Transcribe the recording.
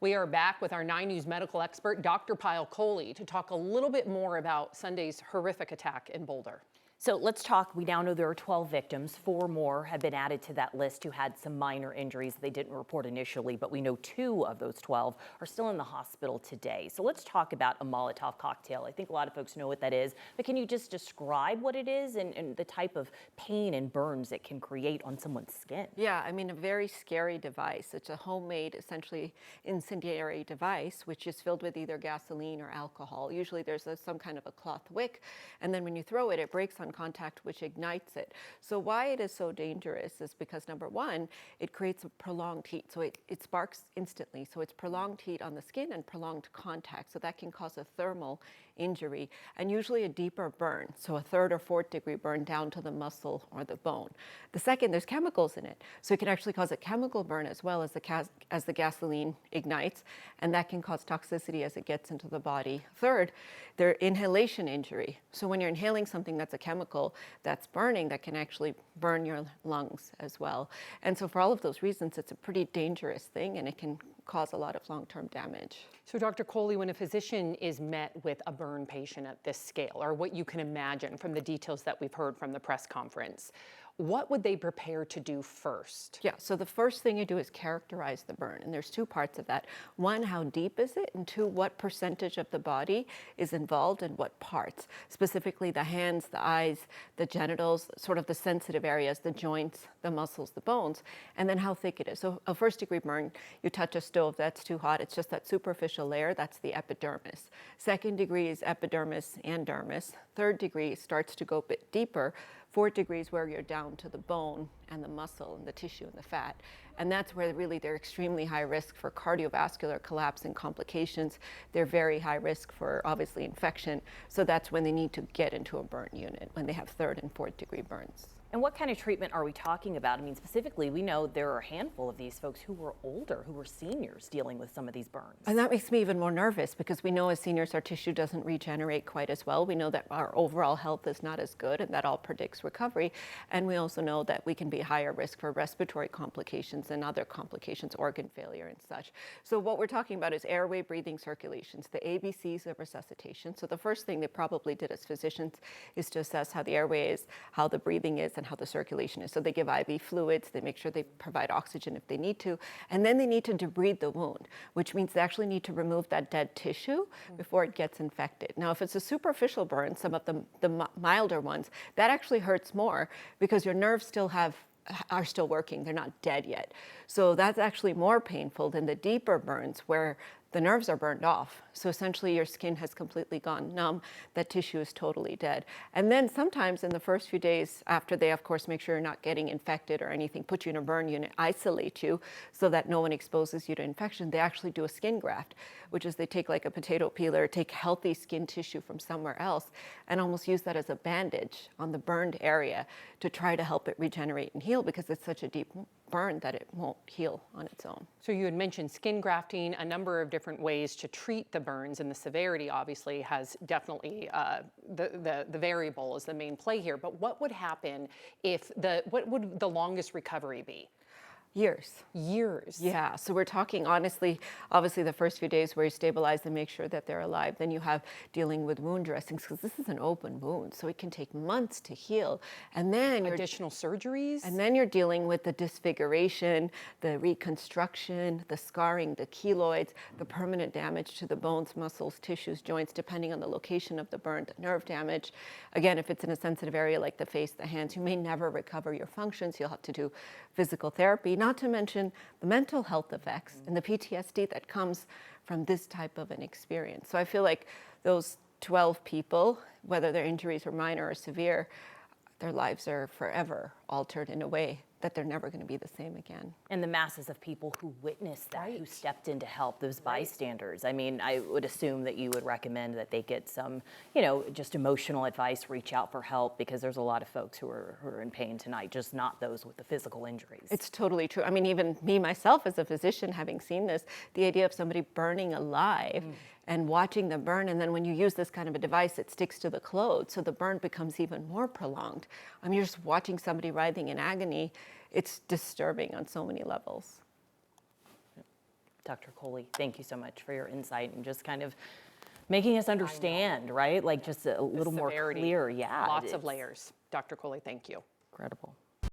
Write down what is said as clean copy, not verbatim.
We are back with our 9 News medical expert, Dr. Kohli, to talk a little bit more about Sunday's horrific attack in Boulder. So let's talk. We now know there are 12 victims. 4 more have been added to that list who had some minor injuries they didn't report initially, but we know 2 of those 12 are still in the hospital today. So let's talk about a Molotov cocktail. I think a lot of folks know what that is, but can you just describe what it is and the type of pain and burns it can create on someone's skin? Yeah, I mean, a very scary device. It's a homemade, essentially incendiary device, which is filled with either gasoline or alcohol. Usually there's some kind of a cloth wick, and then when you throw it, it breaks on contact, which ignites it. So why it is so dangerous is because, number one, it creates a prolonged heat. So it sparks instantly. So it's prolonged heat on the skin and prolonged contact. So that can cause a thermal injury and usually a deeper burn. So a 3rd or 4th degree burn down to the muscle or the bone. The second, there's chemicals in it. So it can actually cause a chemical burn as well as the gasoline ignites, and that can cause toxicity as it gets into the body. Third, there's inhalation injury. So when you're inhaling something that's a chemical that's burning, that can actually burn your lungs as well. And so for all of those reasons, it's a pretty dangerous thing, and it can cause a lot of long-term damage. So Dr. Kohli, when a physician is met with a burn patient at this scale, or what you can imagine from the details that we've heard from the press conference, what would they prepare to do first? Yeah, so the first thing you do is characterize the burn, and there's 2 parts of that. 1, how deep is it? And 2, what percentage of the body is involved in what parts? Specifically the hands, the eyes, the genitals, sort of the sensitive areas, the joints, the muscles, the bones, and then how thick it is. So a 1st degree burn, you touch a stove, that's too hot, it's just that superficial layer, that's the epidermis. 2nd degree is epidermis and dermis. 3rd degree starts to go a bit deeper. 4th degree is where you're down to the bone and the muscle and the tissue and the fat. And that's where really they're extremely high risk for cardiovascular collapse and complications. They're very high risk for, obviously, infection. So that's when they need to get into a burn unit, when they have 3rd and 4th degree burns. And what kind of treatment are we talking about? I mean, specifically, we know there are a handful of these folks who were older, who were seniors dealing with some of these burns. And that makes me even more nervous because we know as seniors, our tissue doesn't regenerate quite as well. We know that our overall health is not as good, and that all predicts recovery. And we also know that we can be higher risk for respiratory complications and other complications, organ failure and such. So what we're talking about is airway, breathing, circulations, the ABCs of resuscitation. So the first thing they probably did as physicians is to assess how the airway is, how the breathing is, and how the circulation is. So they give IV fluids, they make sure they provide oxygen if they need to, and then they need to debride the wound, which means they actually need to remove that dead tissue before it gets infected. Now, if it's a superficial burn, some of the milder ones, that actually hurts more because your nerves are still working, they're not dead yet. So that's actually more painful than the deeper burns where the nerves are burned off. So essentially your skin has completely gone numb, that tissue is totally dead. And then sometimes in the first few days after they, of course, make sure you're not getting infected or anything, put you in a burn unit, isolate you so that no one exposes you to infection, they actually do a skin graft, which is they take like a potato peeler, take healthy skin tissue from somewhere else and almost use that as a bandage on the burned area to try to help it regenerate and heal because it's such a deep burn that it won't heal on its own. So you had mentioned skin grafting, a number of different ways to treat the burns, and the severity obviously has definitely the variable is the main play here. But what would happen if what would the longest recovery be? Years. Years. Yeah, so we're talking honestly, obviously the first few days where you stabilize and make sure that they're alive. Then you have dealing with wound dressings because this is an open wound, so it can take months to heal. And then additional surgeries. And then you're dealing with the disfiguration, the reconstruction, the scarring, the keloids, the permanent damage to the bones, muscles, tissues, joints, depending on the location of the burn, the nerve damage. Again, if it's in a sensitive area like the face, the hands, you may never recover your functions. You'll have to do physical therapy, not to mention the mental health effects and the PTSD that comes from this type of an experience. So I feel like those 12 people, whether their injuries are minor or severe, their lives are forever altered in a way that they're never going to be the same again. And the masses of people who witnessed that, who stepped in to help, those bystanders. I mean, I would assume that you would recommend that they get some, just emotional advice, reach out for help, because there's a lot of folks who are in pain tonight, just not those with the physical injuries. It's totally true. I mean, even me, myself, as a physician, having seen this, the idea of somebody burning alive and watching the burn, and then when you use this kind of a device, it sticks to the clothes, so the burn becomes even more prolonged. I mean, you're just watching somebody writhing in agony. It's disturbing on so many levels. Dr. Kohli, thank you so much for your insight and just kind of making us understand, right? Like just a little more Severity. clear. Yeah. Lots of layers. Dr. Kohli, thank you. Incredible.